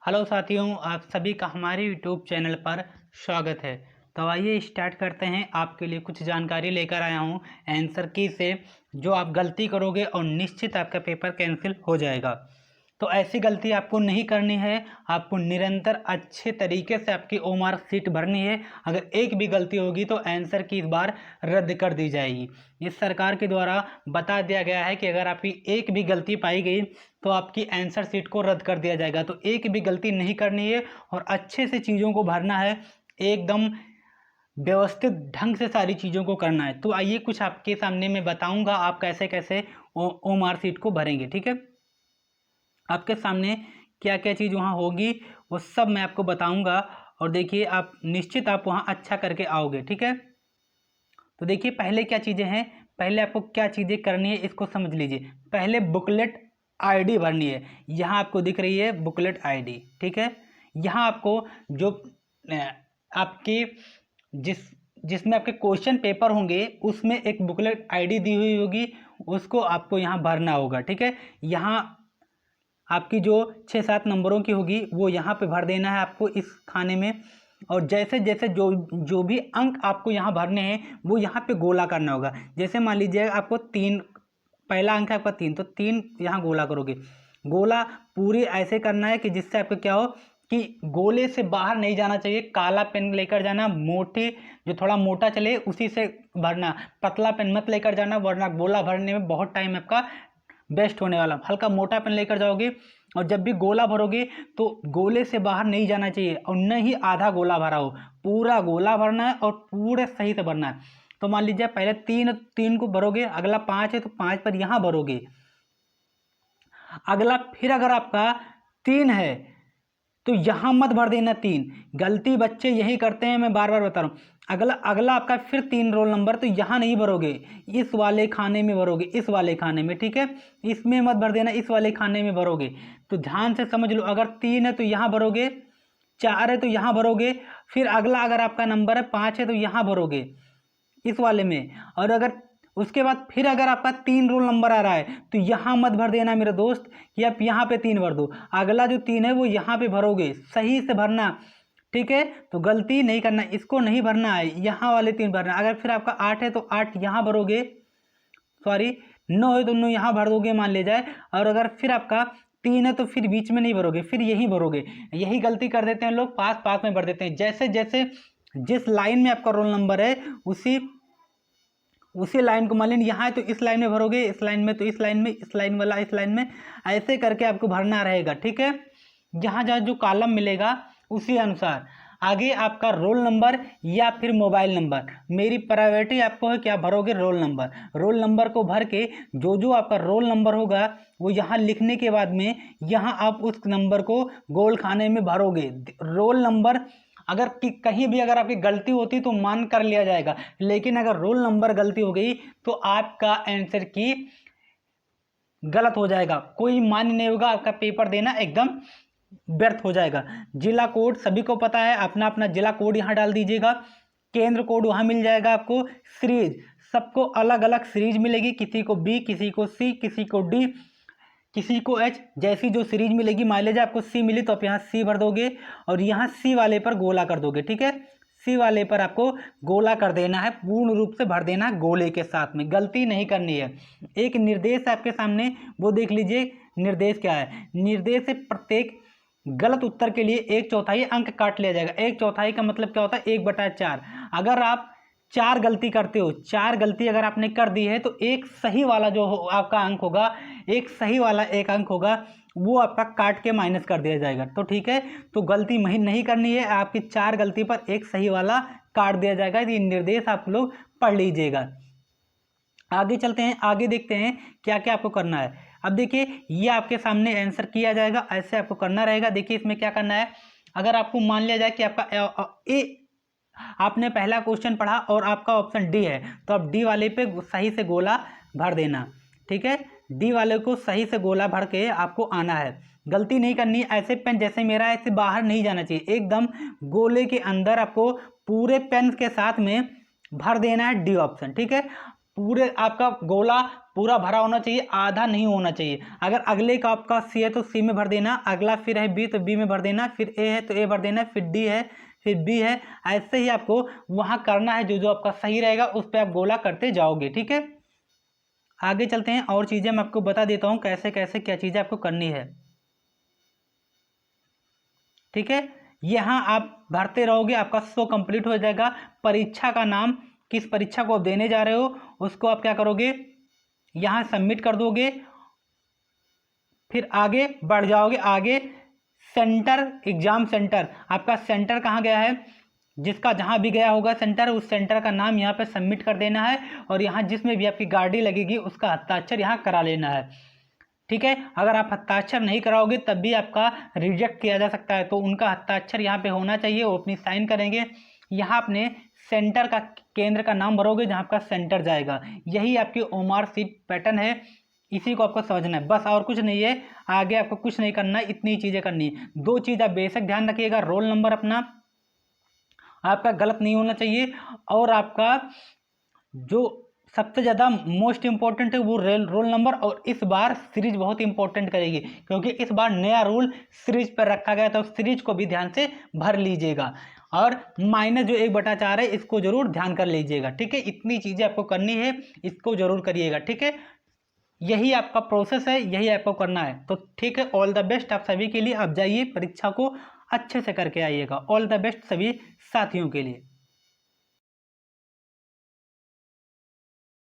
Hello साथियों, आप सभी का हमारे यूट्यूब चैनल पर स्वागत है। तो आइए स्टार्ट करते हैं। आपके लिए कुछ जानकारी लेकर आया हूं आंसर की से, जो आप गलती करोगे और निश्चित आपका पेपर कैंसिल हो जाएगा। तो ऐसी गलती आपको नहीं करनी है। आपको निरंतर अच्छे तरीके से आपकी ओमार सीट भरनी है। अगर एक भी गलती होगी तो आंसर की इस बार रद्द कर दी जाएगी। इस सरकार के द्वारा बता दिया गया है कि अगर आपकी एक भी गलती पाई गई तो आपकी आंसर सीट को रद्द कर दिया जाएगा। तो एक भी गलती नहीं करनी है और अच्छे से चीज़ों को भरना है, एकदम व्यवस्थित ढंग से सारी चीज़ों को करना है। तो आइए कुछ आपके सामने मैं बताऊंगा आप कैसे कैसे ओमार सीट को भरेंगे। ठीक है, आपके सामने क्या क्या चीज़ वहाँ होगी वो सब मैं आपको बताऊंगा। और देखिए, आप निश्चित आप वहाँ अच्छा करके आओगे। ठीक है, तो देखिए पहले क्या चीज़ें हैं। पहले आपको क्या चीज़ें करनी है इसको समझ लीजिए। पहले बुकलेट आईडी भरनी है। यहाँ आपको दिख रही है बुकलेट आईडी। ठीक है, यहाँ आपको जो आपकी जिसमें आपके क्वेश्चन पेपर होंगे उसमें एक बुकलेट आईडी दी हुई होगी, उसको आपको यहाँ भरना होगा। ठीक है, यहाँ आपकी जो 6-7 नंबरों की होगी वो यहाँ पे भर देना है आपको इस खाने में। और जैसे जैसे जो जो भी अंक आपको यहाँ भरने हैं वो यहाँ पे गोला करना होगा। जैसे मान लीजिए आपको 3, पहला अंक है आपका 3, तो 3 यहाँ गोला करोगे। गोला पूरी ऐसे करना है कि जिससे आपको क्या हो कि गोले से बाहर नहीं जाना चाहिए। काला पेन लेकर जाना, मोटे जो थोड़ा मोटा चले उसी से भरना। पतला पेन मत लेकर जाना, वरना गोला भरने में बहुत टाइम आपका बेस्ट होने वाला। हल्का मोटा पेन लेकर जाओगे और जब भी गोला भरोगे तो गोले से बाहर नहीं जाना चाहिए और न ही आधा गोला भरा हो, पूरा गोला भरना है और पूरे सही से भरना है। तो मान लीजिए पहले 3 को भरोगे, अगला 5 है तो 5 पर यहाँ भरोगे। अगला फिर अगर आपका 3 है तो यहाँ मत भर देना 3। गलती बच्चे यही करते हैं, मैं बार बार बता रहा हूँ। अगला आपका फिर 3 रोल नंबर, तो यहाँ नहीं भरोगे, इस वाले खाने में भरोगे, इस वाले खाने में। ठीक है, इसमें मत भर देना, इस वाले खाने में भरोगे। तो ध्यान से समझ लो, अगर 3 है तो यहाँ भरोगे, 4 है तो यहाँ भरोगे, फिर अगला अगर आपका नंबर है 5 है तो यहाँ भरोगे इस वाले में। और अगर उसके बाद फिर अगर आपका 3 रोल नंबर आ रहा है तो यहाँ मत भर देना मेरे दोस्त, कि आप यहाँ पे 3 भर दो। अगला जो 3 है वो यहाँ पे भरोगे, सही से भरना। ठीक है, तो गलती नहीं करना, इसको नहीं भरना है, यहाँ वाले 3 भरना। अगर फिर आपका 8 है तो 8 यहाँ भरोगे, सॉरी 9 है तो 9 यहाँ भर दोगे मान ले जाए। और अगर फिर आपका 3 है तो फिर बीच में नहीं भरोगे, फिर यहीं भरोगे। यही गलती कर देते हैं लोग, पास पास में भर देते हैं। जैसे जैसे जिस लाइन में आपका रोल नंबर है उसी लाइन को मान लीजिए यहाँ है तो इस लाइन में भरोगे, इस लाइन में तो इस लाइन में, इस लाइन वाला इस लाइन में, ऐसे करके आपको भरना रहेगा। ठीक है, जहाँ जहाँ जो कॉलम मिलेगा उसी अनुसार आगे आपका रोल नंबर या फिर मोबाइल नंबर। मेरी प्रायोरिटी आपको है कि आप भरोगे रोल नंबर। रोल नंबर को भर के जो आपका रोल नंबर होगा वो यहाँ लिखने के बाद में यहाँ आप उस नंबर को गोल खाने में भरोगे। रोल नंबर अगर कहीं भी अगर आपकी गलती होती तो मान कर लिया जाएगा, लेकिन अगर रोल नंबर गलती हो गई तो आपका आंसर की गलत हो जाएगा, कोई मान्य नहीं होगा, आपका पेपर देना एकदम व्यर्थ हो जाएगा। जिला कोड सभी को पता है, अपना अपना जिला कोड यहाँ डाल दीजिएगा। केंद्र कोड वहाँ मिल जाएगा आपको। सीरीज सबको अलग अलग सीरीज मिलेगी, किसी को बी, किसी को सी, किसी को डी, किसी को एच। जैसी जो सीरीज मिलेगी, माइलेज आपको सी मिली तो आप यहाँ सी भर दोगे और यहाँ सी वाले पर गोला कर दोगे। ठीक है, सी वाले पर आपको गोला कर देना है, पूर्ण रूप से भर देना है गोले के साथ में, गलती नहीं करनी है। एक निर्देश आपके सामने, वो देख लीजिए निर्देश क्या है। निर्देश से प्रत्येक गलत उत्तर के लिए 1/4 अंक काट लिया जाएगा। 1/4 का मतलब क्या होता है, 1/4। अगर आप 4 गलती करते हो, 4 गलती अगर आपने कर दी है तो एक सही वाला जो आपका अंक होगा, एक सही वाला एक अंक होगा, वो आपका काट के माइनस कर दिया जाएगा। तो ठीक है, तो गलती नहीं करनी है, आपकी 4 गलती पर एक सही वाला काट दिया जाएगा। ये निर्देश आप लोग पढ़ लीजिएगा। आगे चलते हैं, आगे देखते हैं क्या क्या आपको करना है। अब देखिए, ये आपके सामने आंसर किया जाएगा, ऐसे आपको करना रहेगा। देखिए इसमें क्या करना है। अगर आपको मान लिया जाए कि आपका ए आपने पहला क्वेश्चन पढ़ा और आपका ऑप्शन डी है, तो आप डी वाले पे सही से गोला भर देना। ठीक है, डी वाले को सही से गोला भर के आपको आना है, गलती नहीं करनी। ऐसे पेन जैसे मेरा ऐसे बाहर नहीं जाना चाहिए, एकदम गोले के अंदर आपको पूरे पेन के साथ में भर देना है डी ऑप्शन। ठीक है, पूरे आपका गोला पूरा भरा होना चाहिए, आधा नहीं होना चाहिए। अगर अगले का आपका सी है तो सी में भर देना, अगला फिर है बी तो बी में भर देना, फिर ए है तो ए भर देना, फिर डी है फिर बी है। ऐसे ही आपको वहां करना है, जो जो आपका सही रहेगा उस पर आप गोला करते जाओगे। ठीक है, आगे चलते हैं और चीजें मैं आपको बता देता हूं कैसे कैसे क्या चीजें आपको करनी है। ठीक है, यहां आप भरते रहोगे, आपका 100 कंप्लीट हो जाएगा। परीक्षा का नाम, किस परीक्षा को आप देने जा रहे हो उसको आप क्या करोगे, यहां सबमिट कर दोगे, फिर आगे बढ़ जाओगे। आगे सेंटर, एग्जाम सेंटर, आपका सेंटर कहाँ गया है, जिसका जहां भी गया होगा सेंटर, उस सेंटर का नाम यहाँ पे सबमिट कर देना है, और यहाँ जिसमें भी आपकी गाड़ी लगेगी उसका हस्ताक्षर यहाँ करा लेना है। ठीक है, अगर आप हस्ताक्षर नहीं कराओगे तब भी आपका रिजेक्ट किया जा सकता है, तो उनका हस्ताक्षर यहाँ पे होना चाहिए, वो अपनी साइन करेंगे। यहाँ अपने सेंटर का, केंद्र का नाम भरोगे जहाँ आपका सेंटर जाएगा। यही आपकी ओमार शीट पैटर्न है, इसी को आपको समझना है बस, और कुछ नहीं है। आगे आपको कुछ नहीं करना है, इतनी चीजें करनी है। दो चीज आप बेसिक ध्यान रखिएगा, रोल नंबर अपना आपका गलत नहीं होना चाहिए, और आपका जो सबसे ज़्यादा मोस्ट इंपॉर्टेंट है वो रोल नंबर। और इस बार सीरीज बहुत इंपॉर्टेंट करेगी, क्योंकि इस बार नया रूल सीरीज पर रखा गया, तो सीरीज को भी ध्यान से भर लीजिएगा। और माइनस जो 1/4 है इसको जरूर ध्यान कर लीजिएगा। ठीक है, इतनी चीज़ें आपको करनी है, इसको जरूर करिएगा। ठीक है, यही आपका प्रोसेस है, यही आपको करना है। तो ठीक है, ऑल द बेस्ट आप सभी के लिए। आप जाइए परीक्षा को अच्छे से करके आइएगा। ऑल द बेस्ट सभी साथियों के लिए।